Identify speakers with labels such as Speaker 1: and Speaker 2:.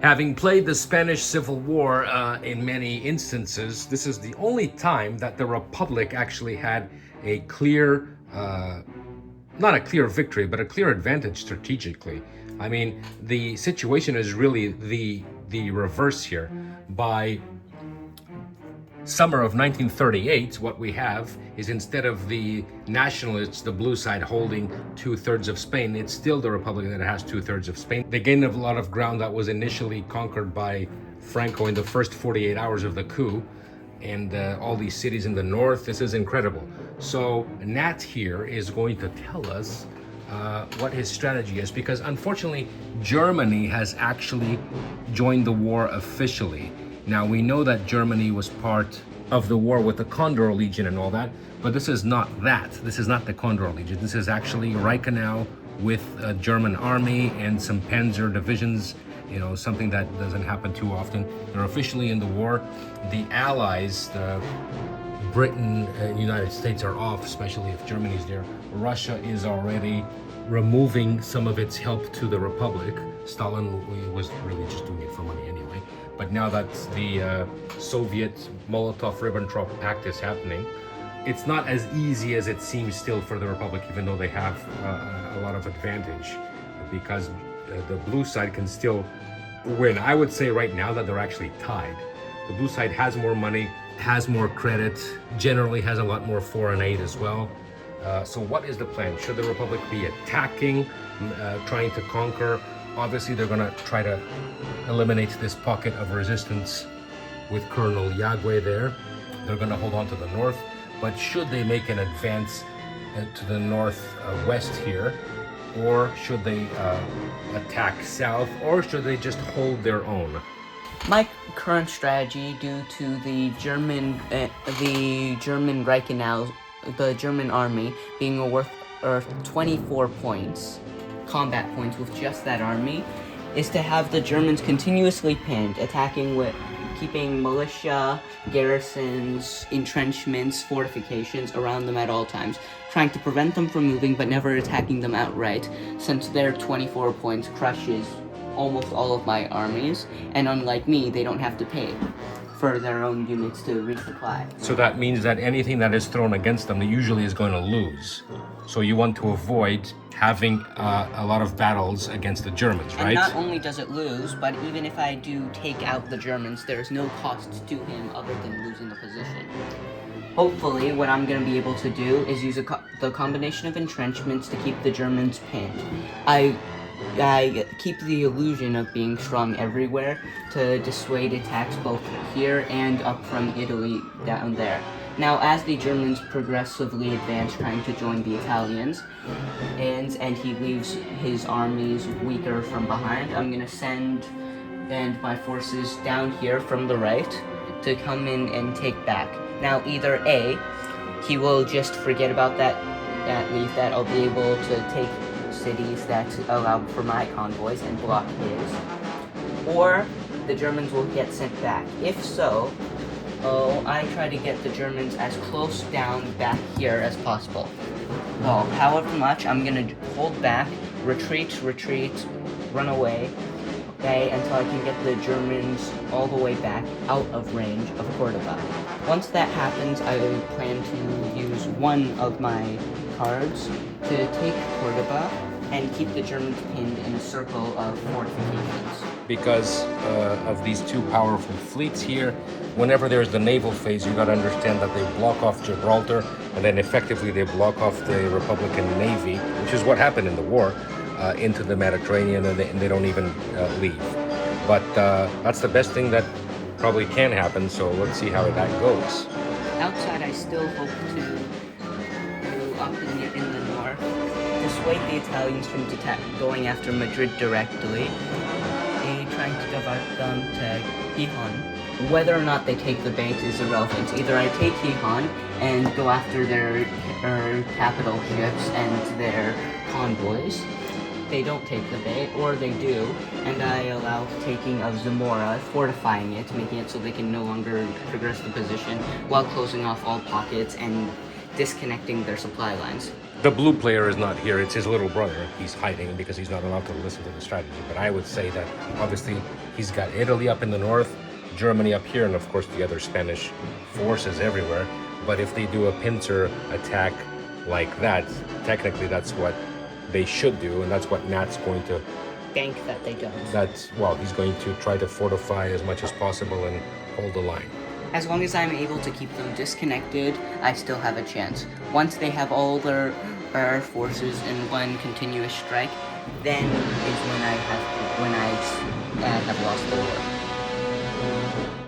Speaker 1: Having played the Spanish Civil War in many instances, this is the only time that the Republic actually had a clear, not a clear victory, but a clear advantage strategically. I mean, the situation is really the reverse here. By summer of 1938, what we have is, instead of the nationalists, the blue side, holding 2/3 of Spain, it's still the Republic that has 2/3 of Spain. They gained a lot of ground that was initially conquered by Franco in the first 48 hours of the coup, and all these cities in the north. This is incredible. So Nat here is going to tell us what his strategy is, because unfortunately Germany has actually joined the war officially. Now, we know that Germany was part of the war with the Condor Legion and all that, but this is not that. This is not the Condor Legion. This is actually Reichenau with a German army and some Panzer divisions, you know, something that doesn't happen too often. They're officially in the war. The Allies, Britain and United States, are off, especially if Germany's there. Russia is already removing some of its help to the Republic. Stalin was really just doing it for money anyway. But now that the Soviet Molotov-Ribbentrop Pact is happening, it's not as easy as it seems still for the Republic, even though they have a lot of advantage, because the blue side can still win. I would say right now that they're actually tied. The blue side has more money, has more credit, generally has a lot more foreign aid as well. So what is the plan? Should the Republic be attacking, trying to conquer? Obviously, they're going to try to eliminate this pocket of resistance with Colonel Yagüe there. They're going to hold on to the north. But should they make an advance to the northwest here? Or should they attack south? Or should they just hold their own?
Speaker 2: My current strategy, due to the German Reichenau, the German army being worth 24 points, combat points with just that army, is to have the Germans continuously pinned, attacking with keeping militia, garrisons, entrenchments, fortifications around them at all times, trying to prevent them from moving but never attacking them outright, since their 24 points crushes almost all of my armies, and unlike me, they don't have to pay for their own units to resupply.
Speaker 1: So that means that anything that is thrown against them usually is going to lose. So you want to avoid having a lot of battles against the Germans, right?
Speaker 2: And not only does it lose, but even if I do take out the Germans, there's no cost to him other than losing the position. Hopefully, what I'm going to be able to do is use the combination of entrenchments to keep the Germans pinned. I keep the illusion of being strong everywhere to dissuade attacks both here and up from Italy down there. Now, as the Germans progressively advance, trying to join the Italians, and he leaves his armies weaker from behind, I'm going to send my forces down here from the right to come in and take back. Now, either A, he will just forget about that, leave that, I'll be able to take cities that allow for my convoys and block his, or the Germans will get sent back. If so, I try to get the Germans as close down back here as possible. Well, however much, I'm gonna hold back, retreat, run away, okay, until I can get the Germans all the way back out of range of Cordoba. Once that happens, I plan to use one of my cards to take Cordoba and keep the Germans pinned in a circle of fortifications.
Speaker 1: Because of these two powerful fleets here, whenever there's the naval phase, you got to understand that they block off Gibraltar, and then effectively they block off the Republican Navy, which is what happened in the war, into the Mediterranean, and they don't even leave. But that's the best thing that probably can happen, so let's see how that goes.
Speaker 2: Outside, I still hope to up in the north, dissuade the Italians from going after Madrid directly, and trying to divert them to Gijón. Whether or not they take the bait is irrelevant. Either I take Gijón and go after their capital ships and their convoys, they don't take the bait, or they do, and I allow taking of Zamora, fortifying it, making it so they can no longer progress the position, while closing off all pockets and disconnecting their supply lines.
Speaker 1: The blue player is not here, it's his little brother. He's hiding because he's not allowed to listen to the strategy. But I would say that obviously He's got Italy up in the north, Germany up here, and of course the other Spanish forces everywhere. But if they do a pincer attack like that, technically that's what they should do, and that's what Nat's going to.
Speaker 2: Bank that they don't.
Speaker 1: Well, he's going to try to fortify as much as possible and hold the line.
Speaker 2: As long as I'm able to keep them disconnected, I still have a chance. Once they have all their forces in one continuous strike, then is when I have lost the war.